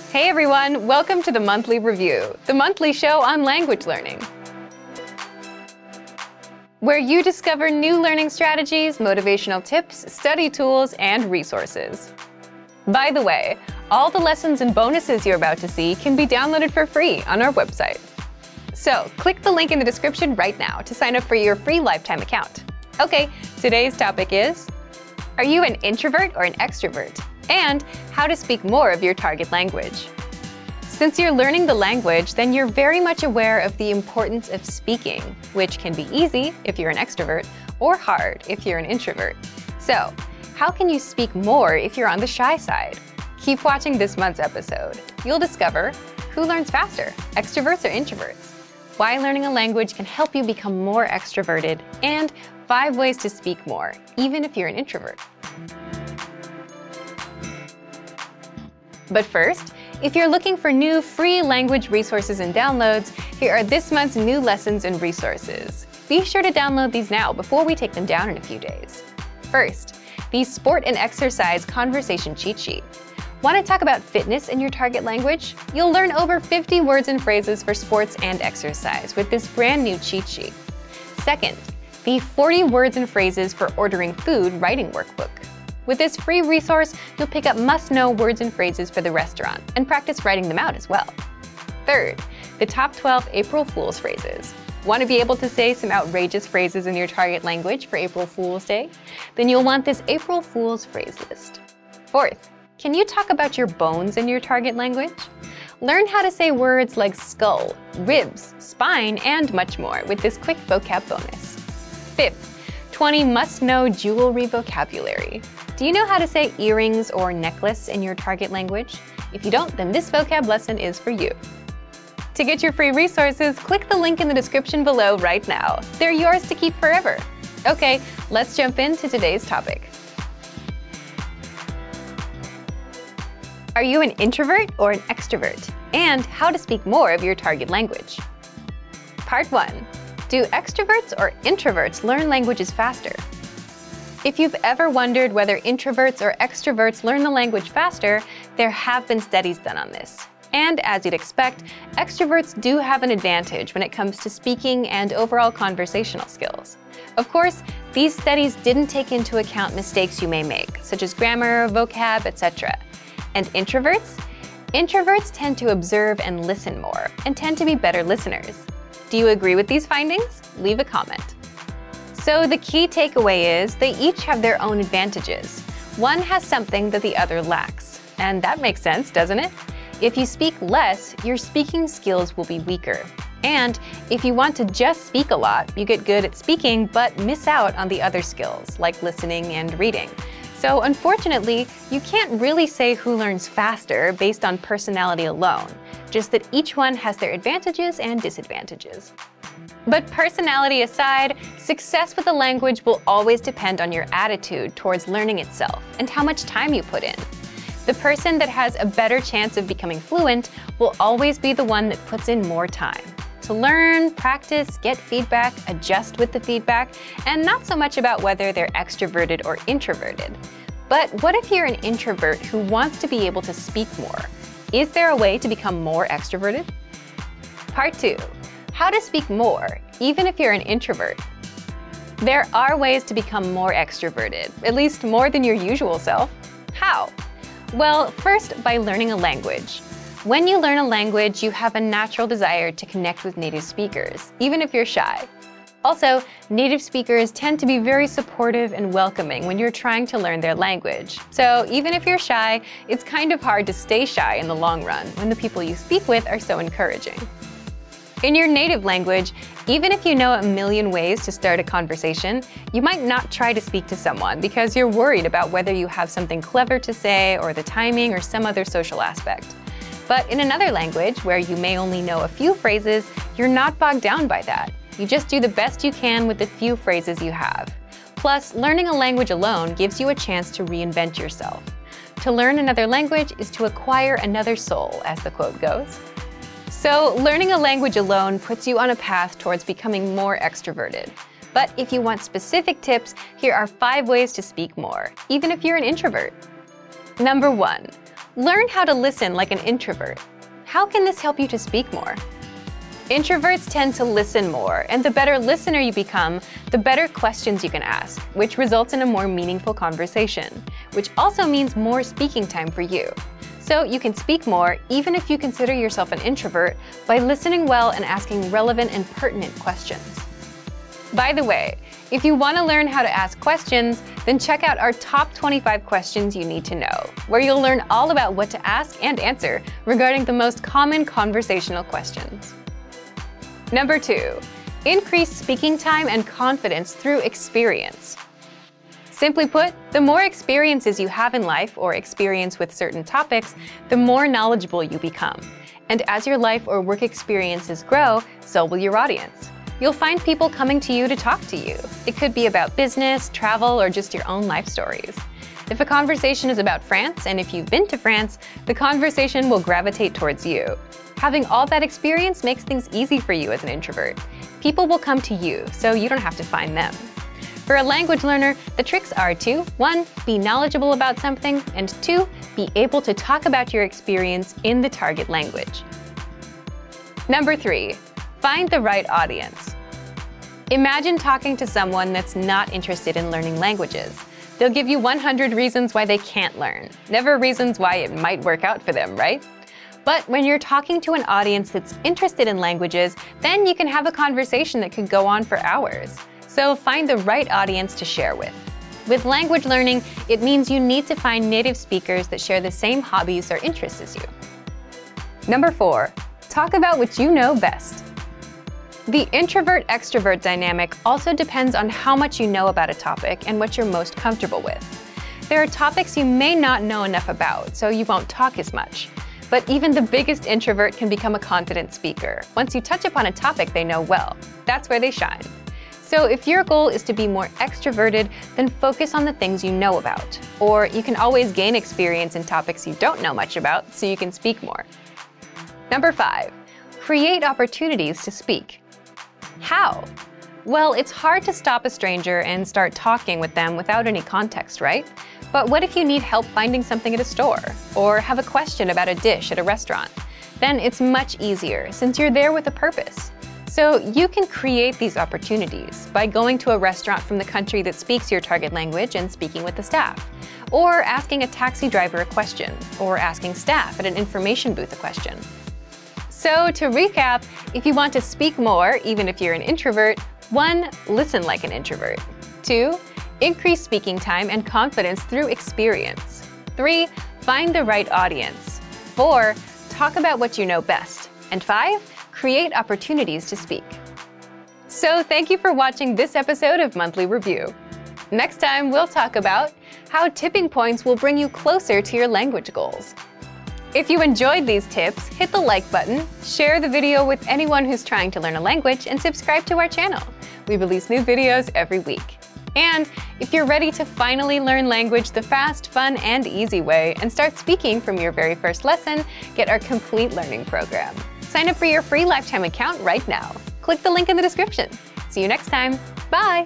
Hey everyone, welcome to the Monthly Review, the monthly show on language learning, where you discover new learning strategies, motivational tips, study tools, and resources. By the way, all the lessons and bonuses you're about to see can be downloaded for free on our website. So click the link in the description right now to sign up for your free lifetime account. Okay, today's topic is, are you an introvert or an extrovert? And how to speak more of your target language. Since you're learning the language, then you're very much aware of the importance of speaking, which can be easy if you're an extrovert or hard if you're an introvert. So, how can you speak more if you're on the shy side? Keep watching this month's episode. You'll discover who learns faster, extroverts or introverts, why learning a language can help you become more extroverted, and 5 ways to speak more, even if you're an introvert. But first, if you're looking for new free language resources and downloads, here are this month's new lessons and resources. Be sure to download these now before we take them down in a few days. First, the Sport and Exercise Conversation Cheat Sheet. Want to talk about fitness in your target language? You'll learn over 50 words and phrases for sports and exercise with this brand new cheat sheet. Second, the 40 words and phrases for ordering food writing workbook. With this free resource, you'll pick up must-know words and phrases for the restaurant and practice writing them out as well. Third, the top 12 April Fool's phrases. Want to be able to say some outrageous phrases in your target language for April Fool's Day? Then you'll want this April Fool's phrase list. Fourth, can you talk about your bones in your target language? Learn how to say words like skull, ribs, spine, and much more with this quick vocab bonus. Fifth, 20 must-know jewelry vocabulary. Do you know how to say earrings or necklace in your target language? If you don't, then this vocab lesson is for you. To get your free resources, click the link in the description below right now. They're yours to keep forever. Okay, let's jump into today's topic. Are you an introvert or an extrovert? And how to speak more of your target language. Part 1. Do extroverts or introverts learn languages faster? If you've ever wondered whether introverts or extroverts learn the language faster, there have been studies done on this. And as you'd expect, extroverts do have an advantage when it comes to speaking and overall conversational skills. Of course, these studies didn't take into account mistakes you may make, such as grammar, vocab, etc. And introverts? Introverts tend to observe and listen more, and tend to be better listeners. Do you agree with these findings? Leave a comment. So the key takeaway is they each have their own advantages. One has something that the other lacks. And that makes sense, doesn't it? If you speak less, your speaking skills will be weaker. And if you want to just speak a lot, you get good at speaking but miss out on the other skills, like listening and reading. So unfortunately, you can't really say who learns faster based on personality alone, just that each one has their advantages and disadvantages. But personality aside, success with a language will always depend on your attitude towards learning itself and how much time you put in. The person that has a better chance of becoming fluent will always be the one that puts in more time to learn, practice, get feedback, adjust with the feedback, and not so much about whether they're extroverted or introverted. But what if you're an introvert who wants to be able to speak more? Is there a way to become more extroverted? Part 2. How to speak more, even if you're an introvert. There are ways to become more extroverted, at least more than your usual self. How? Well, first, by learning a language. When you learn a language, you have a natural desire to connect with native speakers, even if you're shy. Also, native speakers tend to be very supportive and welcoming when you're trying to learn their language. So even if you're shy, it's kind of hard to stay shy in the long run when the people you speak with are so encouraging. In your native language, even if you know a million ways to start a conversation, you might not try to speak to someone because you're worried about whether you have something clever to say or the timing or some other social aspect. But in another language, where you may only know a few phrases, you're not bogged down by that. You just do the best you can with the few phrases you have. Plus, learning a language alone gives you a chance to reinvent yourself. To learn another language is to acquire another soul, as the quote goes. So learning a language alone puts you on a path towards becoming more extroverted. But if you want specific tips, here are 5 ways to speak more, even if you're an introvert. Number 1, Learn how to listen like an introvert. How can this help you to speak more? Introverts tend to listen more, and the better listener you become, the better questions you can ask, which results in a more meaningful conversation, which also means more speaking time for you. So you can speak more even if you consider yourself an introvert by listening well and asking relevant and pertinent questions. By the way, if you want to learn how to ask questions, then check out our top 25 questions you need to know, where you'll learn all about what to ask and answer regarding the most common conversational questions. Number 2, increase speaking time and confidence through experience. Simply put, the more experiences you have in life or experience with certain topics, the more knowledgeable you become. And as your life or work experiences grow, so will your audience. You'll find people coming to you to talk to you. It could be about business, travel, or just your own life stories. If a conversation is about France, and if you've been to France, the conversation will gravitate towards you. Having all that experience makes things easy for you as an introvert. People will come to you, so you don't have to find them. For a language learner, the tricks are to 1. Be knowledgeable about something, and 2. Be able to talk about your experience in the target language. Number 3. Find the right audience. Imagine talking to someone that's not interested in learning languages. They'll give you 100 reasons why they can't learn, never reasons why it might work out for them, right? But when you're talking to an audience that's interested in languages, then you can have a conversation that could go on for hours. So find the right audience to share with. With language learning, it means you need to find native speakers that share the same hobbies or interests as you. Number 4, talk about what you know best. The introvert-extrovert dynamic also depends on how much you know about a topic and what you're most comfortable with. There are topics you may not know enough about, so you won't talk as much. But even the biggest introvert can become a confident speaker once you touch upon a topic they know well. That's where they shine. So if your goal is to be more extroverted, then focus on the things you know about. Or you can always gain experience in topics you don't know much about so you can speak more. Number 5, create opportunities to speak. How? Well, it's hard to stop a stranger and start talking with them without any context, right? But what if you need help finding something at a store, or have a question about a dish at a restaurant? Then it's much easier since you're there with a purpose. So you can create these opportunities by going to a restaurant from the country that speaks your target language and speaking with the staff, or asking a taxi driver a question, or asking staff at an information booth a question. So to recap, if you want to speak more, even if you're an introvert, 1. Listen like an introvert. 2. Increase speaking time and confidence through experience. 3. Find the right audience. 4. Talk about what you know best. And 5. Create opportunities to speak. So thank you for watching this episode of Monthly Review. Next time, we'll talk about how tipping points will bring you closer to your language goals. If you enjoyed these tips, hit the like button, share the video with anyone who's trying to learn a language, and subscribe to our channel. We release new videos every week. And if you're ready to finally learn language the fast, fun, and easy way and start speaking from your very first lesson, get our complete learning program. Sign up for your free lifetime account right now. Click the link in the description. See you next time. Bye!